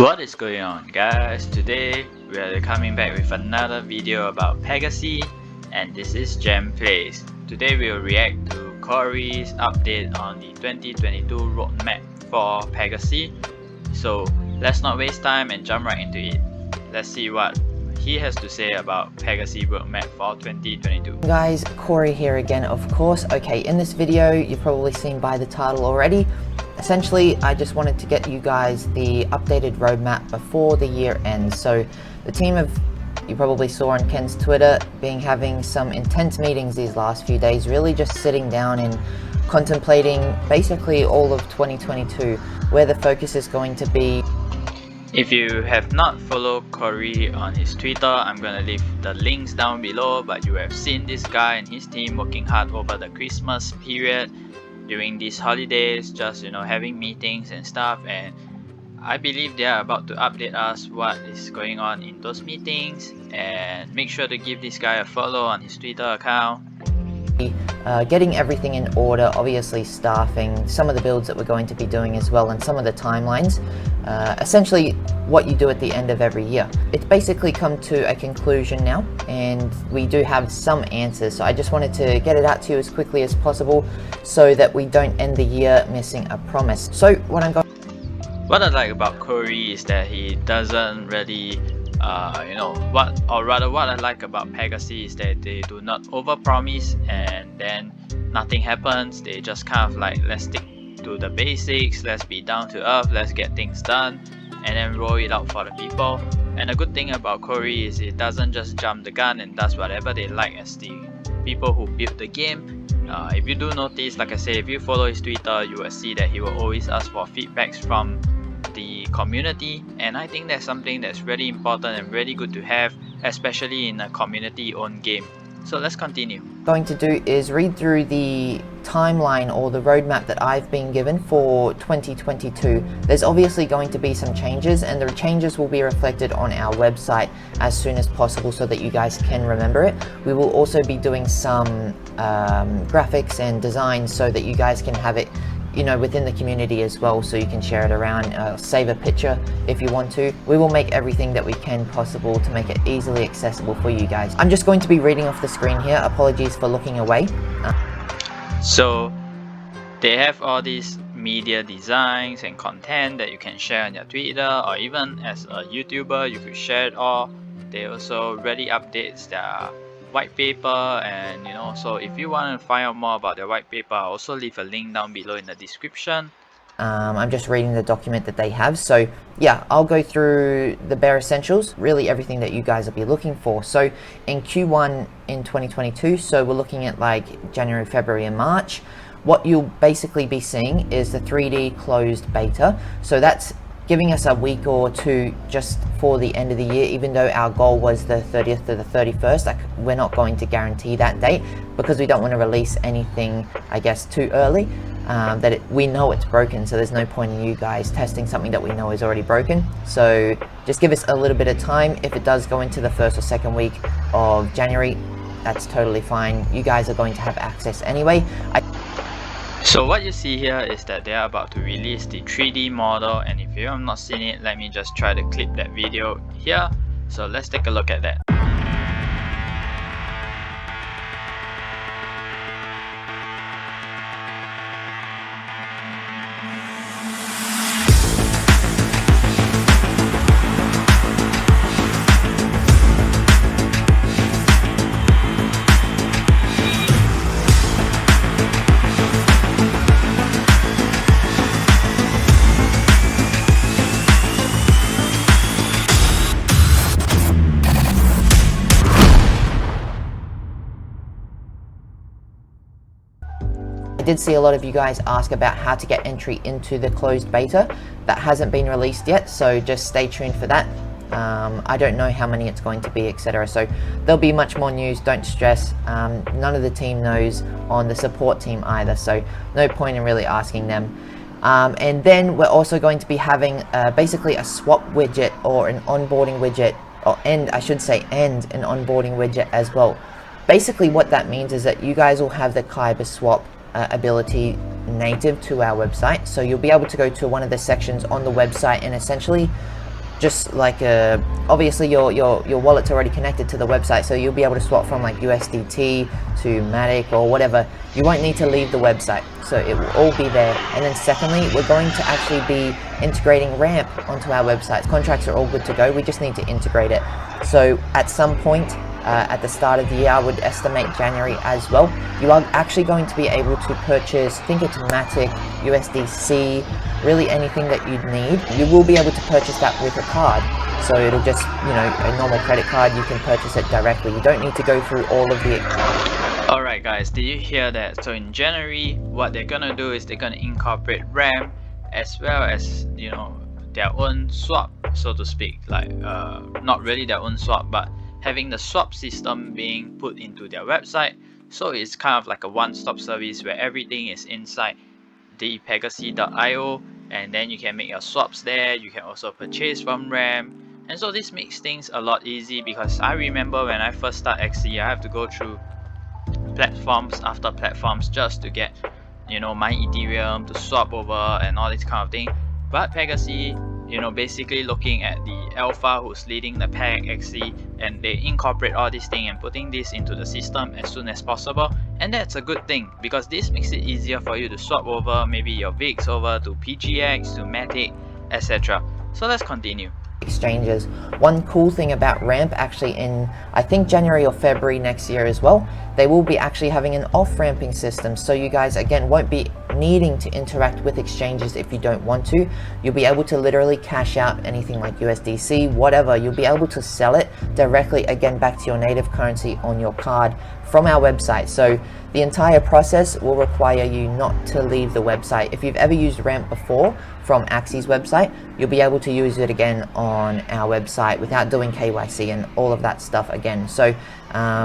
What is going on, guys? Today we are coming back with another video about Pegaxy, and this is Gem Plays. Today we will react to Corey's update on the 2022 roadmap for Pegaxy. So let's not waste time and jump right into it. Let's see what he has to say about Pegaxy roadmap for 2022. Guys, Corey here again, of course. Okay, in this video you've probably seen by the title already. Essentially, I just wanted to get you guys the updated roadmap before the year ends. So the team have, you probably saw on Ken's Twitter, having some intense meetings these last few days, really just sitting down and contemplating basically all of 2022, where the focus is going to be. If you have not followed Corey on his Twitter, I'm gonna leave the links down below, but you have seen this guy and his team working hard over the Christmas period during these holidays, just having meetings and stuff, and I believe they are about to update us what is going on in those meetings. And make sure to give this guy a follow on his Twitter account. Getting everything in order, obviously staffing, some of the builds that we're going to be doing as well, and some of the timelines. Essentially what you do at the end of every year. It's basically come to a conclusion now, and we do have some answers, so I just wanted to get it out to you as quickly as possible so that we don't end the year missing a promise. So what I like about Corey is that he doesn't really what I like about Pegaxy is that they do not overpromise and then nothing happens. They just kind of like, let's stick to the basics, let's be down to earth, let's get things done, and then roll it out for the people. And the good thing about Corey is it doesn't just jump the gun and does whatever they like as the people who build the game. If you do notice, like I say, if you follow his Twitter, you will see that he will always ask for feedbacks from the community, and I think that's something that's really important and really good to have, especially in a community owned game. So let's continue. Going to do is read through the timeline or the roadmap that I've been given for 2022. There's obviously going to be some changes, and the changes will be reflected on our website as soon as possible so that you guys can remember it. We will also be doing some graphics and designs so that you guys can have it within the community as well, so you can share it around, save a picture if you want to. We will make everything that we can possible to make it easily accessible for you guys. I'm just going to be reading off the screen here. Apologies for looking away. So they have all these media designs and content that you can share on your Twitter, or even as a YouTuber you could share it all. They also really updates their white paper, and so if you want to find out more about the white paper, I'll also leave a link down below in the description. I'm just reading the document that they have, so yeah, I'll go through the bare essentials, really everything that you guys will be looking for. So in Q1 in 2022, so we're looking at like January, February and March, what you'll basically be seeing is the 3D closed beta. So that's giving us a week or two just for the end of the year, even though our goal was the 30th to the 31st. Like, we're not going to guarantee that date because we don't want to release anything, I guess, too early. We know it's broken, so there's no point in you guys testing something that we know is already broken. So just give us a little bit of time. If it does go into the first or second week of January, that's totally fine. You guys are going to have access anyway. So what you see here is that they are about to release the 3D model, and if you have not seen it, let me just try to clip that video here. So let's take a look at that. I did see a lot of you guys ask about how to get entry into the closed beta. That hasn't been released yet, so just stay tuned for that. I don't know how many it's going to be, etc. So there'll be much more news, don't stress. None of the team knows on the support team either, so no point in really asking them. And then we're also going to be having basically a swap widget or an onboarding widget, and an onboarding widget as well. Basically what that means is that you guys will have the Kyber swap ability native to our website, so you'll be able to go to one of the sections on the website and essentially just like obviously your wallet's already connected to the website, so you'll be able to swap from like USDT to Matic or whatever. You won't need to leave the website, so it will all be there. And then secondly, we're going to actually be integrating Ramp onto our websites. Contracts are all good to go, we just need to integrate it. So at some point at the start of the year, I would estimate January as well, you are actually going to be able to purchase, I think it's Matic, USDC, really anything that you'd need. You will be able to purchase that with a card. So it'll just, you know, a normal credit card, you can purchase it directly. You don't need to go through all of the... Alright guys, did you hear that? So in January, what they're gonna do is they're gonna incorporate RAM as well as, you know, their own swap, so to speak. Like, not really their own swap, but having the swap system being put into their website. So it's kind of like a one-stop service where everything is inside the Pegaxy.io, and then you can make your swaps there. You can also purchase from RAM, and so this makes things a lot easy, because I remember when I first start XC, I have to go through platforms after platforms just to get, you know, my Ethereum to swap over and all this kind of thing. But Pegaxy, you know, basically looking at the alpha who's leading the Pegaxy, and they incorporate all this thing and putting this into the system as soon as possible. And that's a good thing, because this makes it easier for you to swap over maybe your VIX over to PGX, to Matic, etc. So let's continue. Exchanges. One cool thing about Ramp, actually in I think January or February next year as well, they will be actually having an off-ramping system, so you guys again won't be needing to interact with exchanges if you don't want to. You'll be able to literally cash out anything like USDC, whatever. You'll be able to sell it directly again back to your native currency on your card from our website. So the entire process will require you not to leave the website. If you've ever used Ramp before from Axie's website, you'll be able to use it again on our website without doing KYC and all of that stuff again. So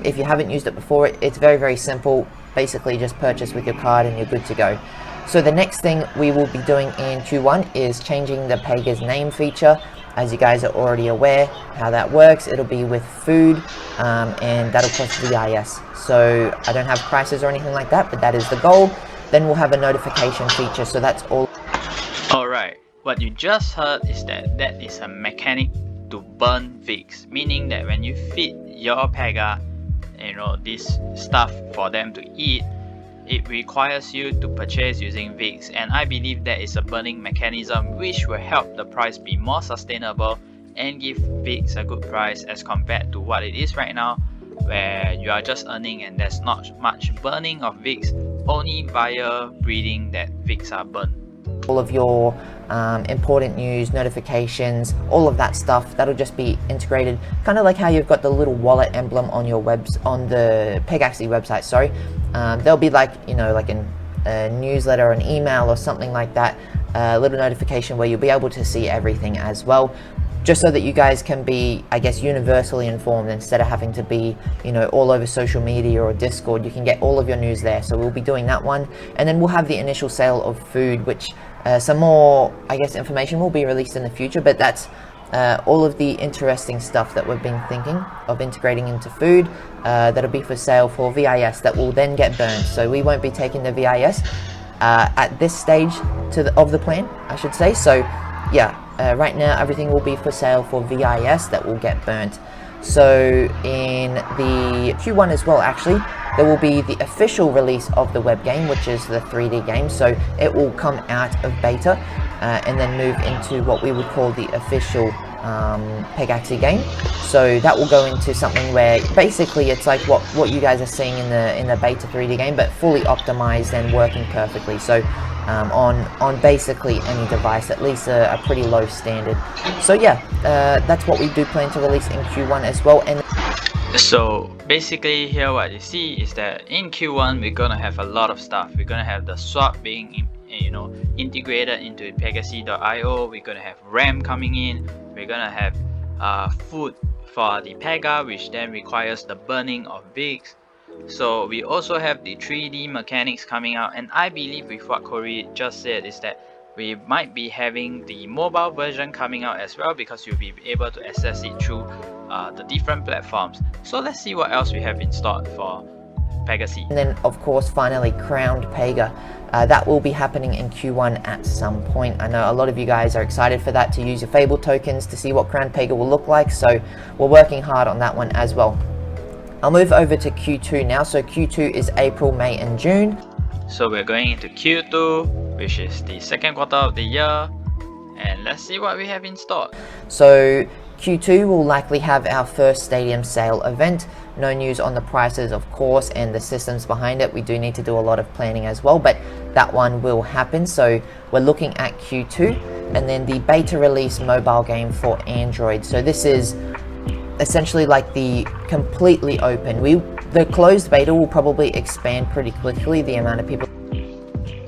if you haven't used it before, it's very, very simple. Basically just purchase with your card and you're good to go. So the next thing we will be doing in Q1 is changing the Pega's name feature. As you guys are already aware how that works, it'll be with food, and that'll cost VIS. So I don't have prices or anything like that, but that is the goal. Then we'll have a notification feature, so that's all. Alright, what you just heard is that is a mechanic to burn VIX, meaning that when you feed your Pega, you know, this stuff for them to eat, it requires you to purchase using VIX, and I believe that is a burning mechanism which will help the price be more sustainable and give VIX a good price as compared to what it is right now, where you are just earning and there's not much burning of VIX, only via reading that VIX are burned. All of your important news, notifications, all of that stuff, that'll just be integrated, kind of like how you've got the little wallet emblem on your on the Pegaxy website, sorry. There'll be like, you know, like a newsletter, an email or something like that, a little notification where you'll be able to see everything as well, just so that you guys can be, I guess, universally informed instead of having to be, you know, all over social media or Discord. You can get all of your news there, so we'll be doing that one. And then we'll have the initial sale of food, which some more, I guess, information will be released in the future, but that's all of the interesting stuff that we've been thinking of integrating into food. That'll be for sale for VIS that will then get burned. So we won't be taking the VIS at this stage of the plan, I should say. So yeah, right now everything will be for sale for VIS that will get burnt. So in the Q1 as well, actually, there will be the official release of the web game, which is the 3D game. So it will come out of beta and then move into what we would call the official Pegaxy game. So that will go into something where basically it's like what you guys are seeing in the beta 3D game, but fully optimized and working perfectly. So on basically any device, at least a pretty low standard. So yeah, that's what we do plan to release in Q1 as well. And so basically here what you see is that in Q1 we're gonna have a lot of stuff. We're gonna have the swap being, you know, integrated into Pegaxy.io. We're gonna have RAM coming in. We're gonna have food for the Pega, which then requires the burning of VIX. So we also have the 3D mechanics coming out, and I believe with what Corey just said is that we might be having the mobile version coming out as well, because you'll be able to access it through the different platforms. So let's see what else we have in store for Pegaxy. And then of course finally Crowned Pega. That will be happening in Q1 at some point. I know a lot of you guys are excited for that, to use your Fable tokens to see what Crowned Pega will look like, so we're working hard on that one as well. I'll move over to Q2 now. So Q2 is April, May and June. So we're going into Q2, which is the second quarter of the year, and let's see what we have in store. So Q2 will likely have our first stadium sale event. No news on the prices, of course, and the systems behind it. We do need to do a lot of planning as well, but that one will happen. So we're looking at Q2, and then the beta release mobile game for Android. So this is essentially like the completely open. The closed beta will probably expand pretty quickly, the amount of people.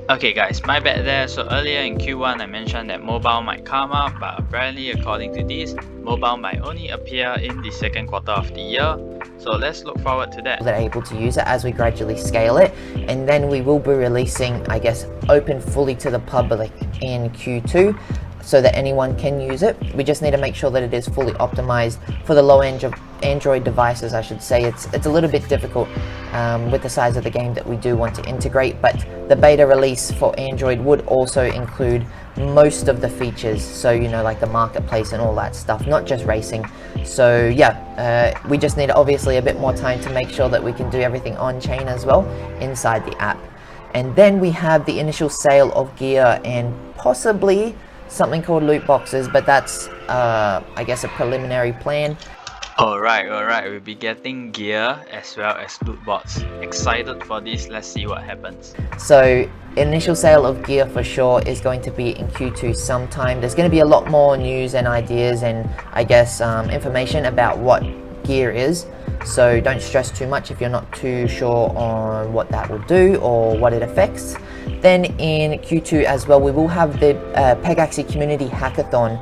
Okay guys, my bad there. So earlier in Q1 I mentioned that mobile might come up, but apparently according to this, mobile might only appear in the second quarter of the year. So let's look forward to that. That are able to use it as we gradually scale it, and then we will be releasing, I guess, open fully to the public in Q2, so that anyone can use it. We just need to make sure that it is fully optimized for the low end of Android devices, I should say. It's a little bit difficult with the size of the game that we do want to integrate, but the beta release for Android would also include most of the features, so you know, like the marketplace and all that stuff, not just racing. So yeah, we just need obviously a bit more time to make sure that we can do everything on chain as well inside the app. And then we have the initial sale of gear and possibly something called loot boxes, but that's I guess a preliminary plan. Alright, we'll be getting gear as well as loot box. Excited for this, let's see what happens. So initial sale of gear for sure is going to be in Q2 sometime. There's going to be a lot more news and ideas and I guess information about what gear is. So don't stress too much if you're not too sure on what that will do or what it affects. Then in Q2 as well, we will have the Pegaxy Community Hackathon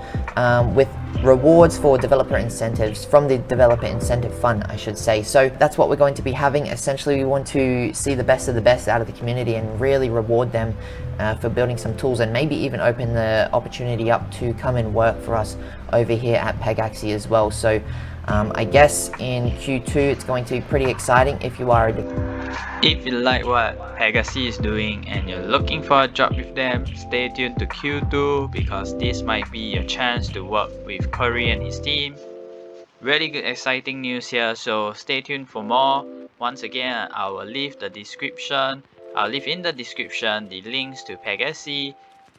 with rewards for developer incentives from the Developer Incentive Fund, I should say. So that's what we're going to be having. Essentially, we want to see the best of the best out of the community and really reward them for building some tools, and maybe even open the opportunity up to come and work for us over here at Pegaxy as well. So I guess in Q2 it's going to be pretty exciting if you are If you like what Pegaxy is doing and you're looking for a job with them, stay tuned to Q2 because this might be your chance to work with Corey and his team. Really good exciting news here, so stay tuned for more. Once again, I will leave in the description the links to Pegaxy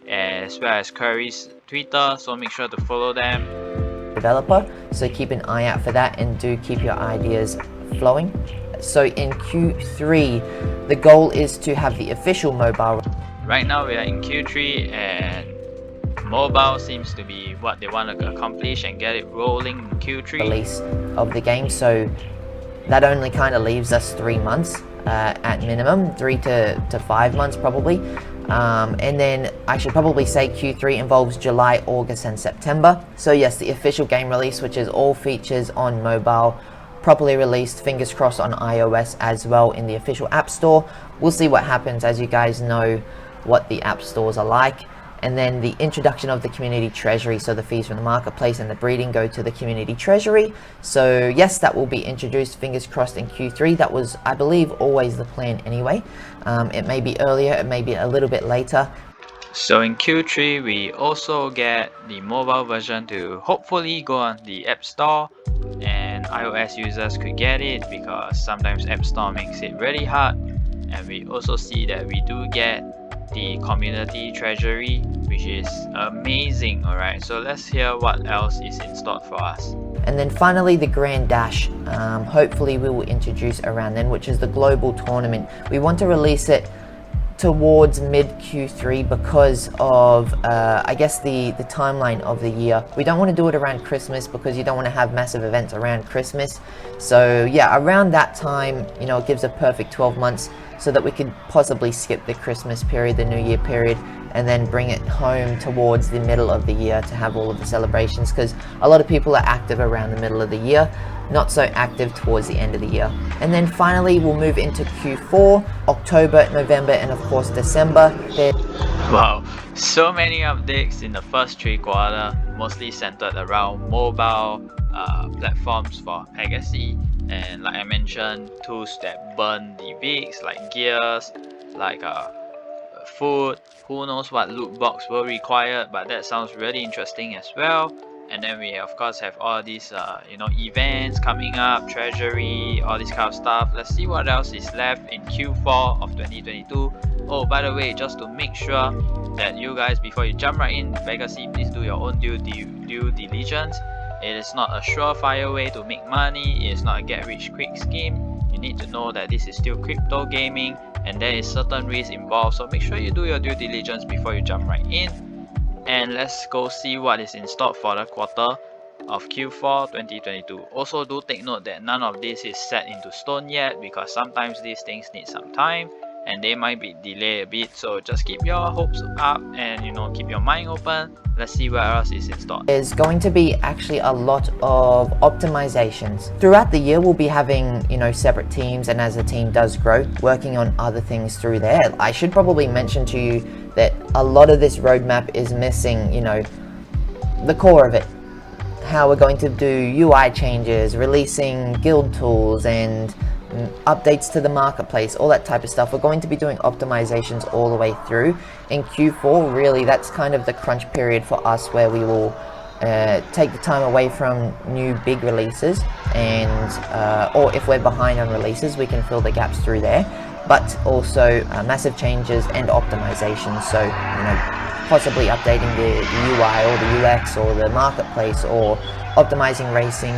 as well as Corey's Twitter, so make sure to follow them. developer, so keep an eye out for that and do keep your ideas flowing. So in Q3 the goal is to have the official mobile. Right now we are in Q3 and mobile seems to be what they want to accomplish and get it rolling in Q3 release of the game, so that only kind of leaves us 3 months at minimum, 3 to 5 months probably. And then I should probably say Q3 involves July, August and September. So yes, the official game release, which is all features on mobile, properly released, fingers crossed, on iOS as well in the official App Store. We'll see what happens, as you guys know what the App Stores are like. And then the introduction of the community treasury, so the fees from the marketplace and the breeding go to the community treasury. So yes, that will be introduced, fingers crossed, in Q3. That was, I believe, always the plan anyway. It may be earlier, it may be a little bit later. So in Q3 we also get the mobile version to hopefully go on the App Store, and iOS users could get it because sometimes App Store makes it really hard. And we also see that we do get the community treasury, which is amazing. Alright, so let's hear what else is in store for us. And then finally the Grand Dash, hopefully we will introduce around then, which is the global tournament. We want to release it towards mid Q3 because of I guess the timeline of the year. We don't want to do it around Christmas because you don't want to have massive events around Christmas. So yeah, around that time, you know, it gives a perfect 12 months so that we could possibly skip the Christmas period, the New Year period, and then bring it home towards the middle of the year to have all of the celebrations, because a lot of people are active around the middle of the year, not so active towards the end of the year. And then finally we'll move into Q4, October, November and of course December. Wow, so many updates in the first 3 quarters, mostly centered around mobile platforms for Pegaxy, and like I mentioned, tools that burn the VIX, like gears, like food, who knows what loot box will require, but that sounds really interesting as well. And then we of course have all these events coming up, treasury, all this kind of stuff. Let's see what else is left in Q4 of 2022. Oh, by the way, just to make sure that you guys, before you jump right in Pegaxy, please do your own due diligence. It is not a surefire way to make money. It is not a get rich quick scheme. You need to know that this is still crypto gaming and there is certain risk involved, so make sure you do your due diligence before you jump right in. And let's go see what is in stock for the quarter of Q4 2022. Also, do take note that none of this is set into stone yet, because sometimes these things need some time and they might be delayed a bit, so just keep your hopes up and keep your mind open. Let's see what else is in stock. There's going to be actually a lot of optimizations. Throughout the year, we'll be having, separate teams, and as the team does grow, working on other things through there. I should probably mention to you that a lot of this roadmap is missing, the core of it. How we're going to do UI changes, releasing guild tools, and updates to the marketplace, all that type of stuff. We're going to be doing optimizations all the way through. In Q4, really, that's kind of the crunch period for us, where we will take the time away from new big releases, and or if we're behind on releases, we can fill the gaps through there. But also massive changes and optimizations, so possibly updating the UI or the UX or the marketplace, or optimizing racing.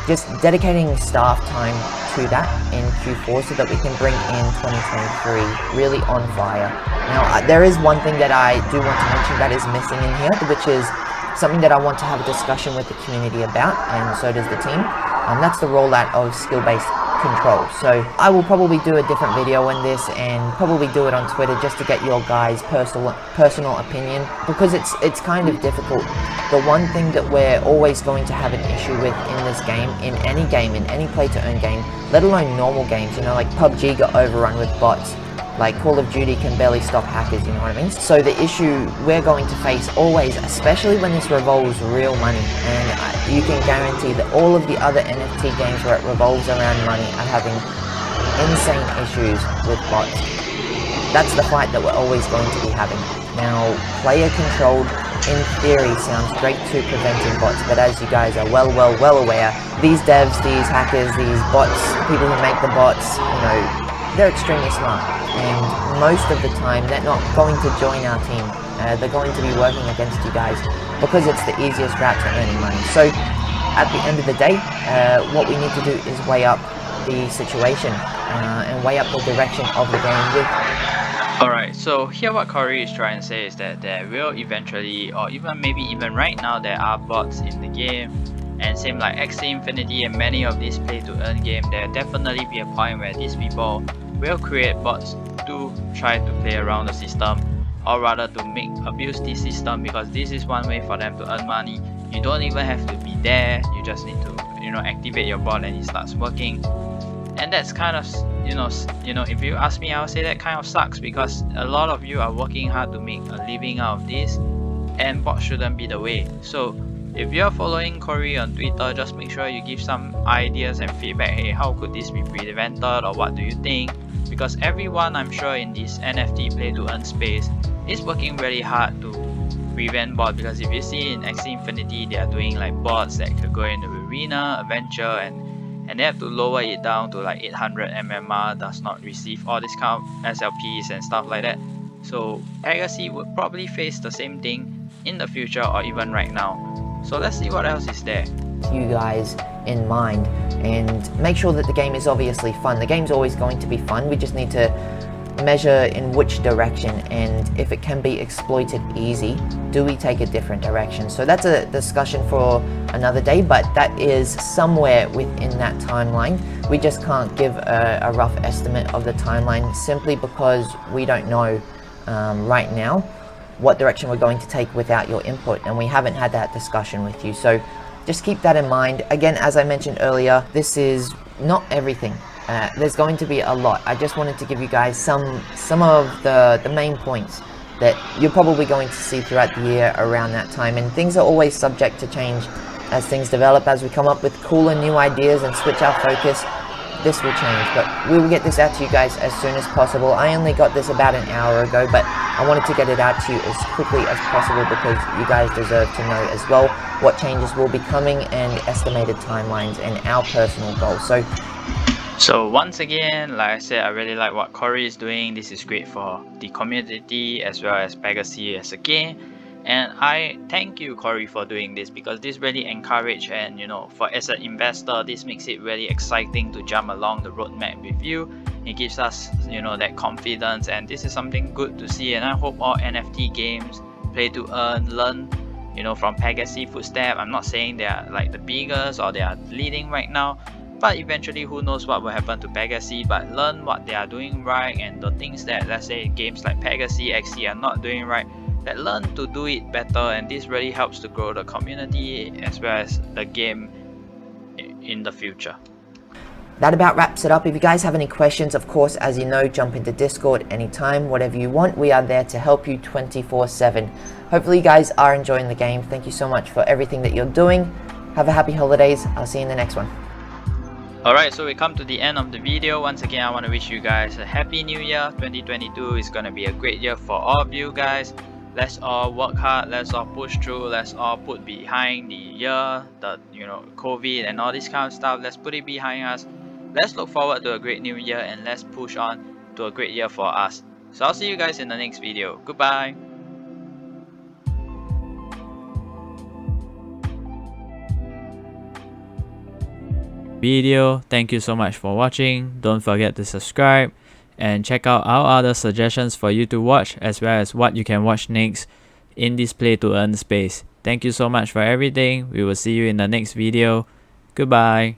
Just dedicating staff time to that in Q4 so that we can bring in 2023 really on fire. Now, there is one thing that I do want to mention that is missing in here, which is something that I want to have a discussion with the community about, and so does the team. That's the rollout of skill-based control. So I will probably do a different video on this, and probably do it on Twitter, just to get your guys' personal opinion, because it's kind of difficult. The one thing that we're always going to have an issue with in this game, in any play-to-earn game, let alone normal games, like PUBG got overrun with bots, like Call of Duty can barely stop hackers, you know what I mean? So the issue we're going to face always, especially when this revolves real money, and you can guarantee that all of the other NFT games where it revolves around money are having insane issues with bots. That's the fight that we're always going to be having. Now, player controlled, in theory, sounds great to preventing bots, but as you guys are well aware, these devs, these hackers, these bots, people who make the bots, they're extremely smart, and most of the time they're not going to join our team. They're going to be working against you guys because it's the easiest route to earning money. So at the end of the day, what we need to do is weigh up the situation and weigh up the direction of the game with. Alright, so here what Corey is trying to say is that there will eventually, or maybe even right now, there are bots in the game. And same like Axie Infinity and many of these play to earn games, there definitely be a point where these people will create bots to try to play around the system, or rather to abuse this system, because this is one way for them to earn money. You don't even have to be there, you just need to activate your bot and it starts working. And that's kind of if you ask me, I would say that kind of sucks, because a lot of you are working hard to make a living out of this, and bots shouldn't be the way. So if you're following Corey on Twitter, just make sure you give some ideas and feedback. Hey, how could this be prevented, or what do you think? Because everyone, I'm sure, in this NFT play to earn space is working really hard to prevent bots. Because if you see in Axie Infinity, they are doing like bots that could go into arena, adventure, and they have to lower it down to like 800 MMR, does not receive all this kind of SLPs and stuff like that. So Pegaxy would probably face the same thing in the future, or even right now. So let's see what else is there. You guys in mind, and make sure that the game is obviously fun. The game's always going to be fun, we just need to measure in which direction, and if it can be exploited easy, do we take a different direction? So that's a discussion for another day, but that is somewhere within that timeline. We just can't give a rough estimate of the timeline, simply because we don't know right now what direction we're going to take without your input, and we haven't had that discussion with you. So just keep that in mind. Again, as I mentioned earlier, this is not everything. There's going to be a lot. I just wanted to give you guys some of the main points that you're probably going to see throughout the year around that time, and things are always subject to change as things develop, as we come up with cooler new ideas and switch our focus, this will change. But we will get this out to you guys as soon as possible. I only got this about an hour ago, but I wanted to get it out to you as quickly as possible because you guys deserve to know as well what changes will be coming and estimated timelines and our personal goals. So once again, like I said, I really like what Corey is doing. This is great for the community as well as Pegaxy as a game. And I thank you, Corey, for doing this, because this really encourage, and for as an investor, this makes it really exciting to jump along the roadmap with you. It gives us that confidence, and this is something good to see. And I hope all NFT games, play to earn, learn from Pegaxy footstep. I'm not saying they are like the biggest or they are leading right now, but eventually who knows what will happen to Pegaxy. But learn what they are doing right, and the things that, let's say, games like Pegaxy Xe are not doing right, that learn to do it better. And this really helps to grow the community as well as the game in the future. That about wraps it up. If you guys have any questions, of course, as you know, jump into Discord anytime, whatever you want. We are there to help you 24/7. Hopefully you guys are enjoying the game. Thank you so much for everything that you're doing. Have a happy holidays. I'll see you in the next one. Alright, so we come to the end of the video. Once again, I want to wish you guys a happy new year. 2022 is going to be a great year for all of you guys. Let's all work hard, let's all push through, let's all put behind the year, the COVID and all this kind of stuff. Let's put it behind us. Let's look forward to a great new year, and let's push on to a great year for us. So I'll see you guys in the next video. Goodbye. Video. Thank you so much for watching. Don't forget to subscribe and check out our other suggestions for you to watch, as well as what you can watch next in this play to earn space. Thank you so much for everything. We will see you in the next video. Goodbye.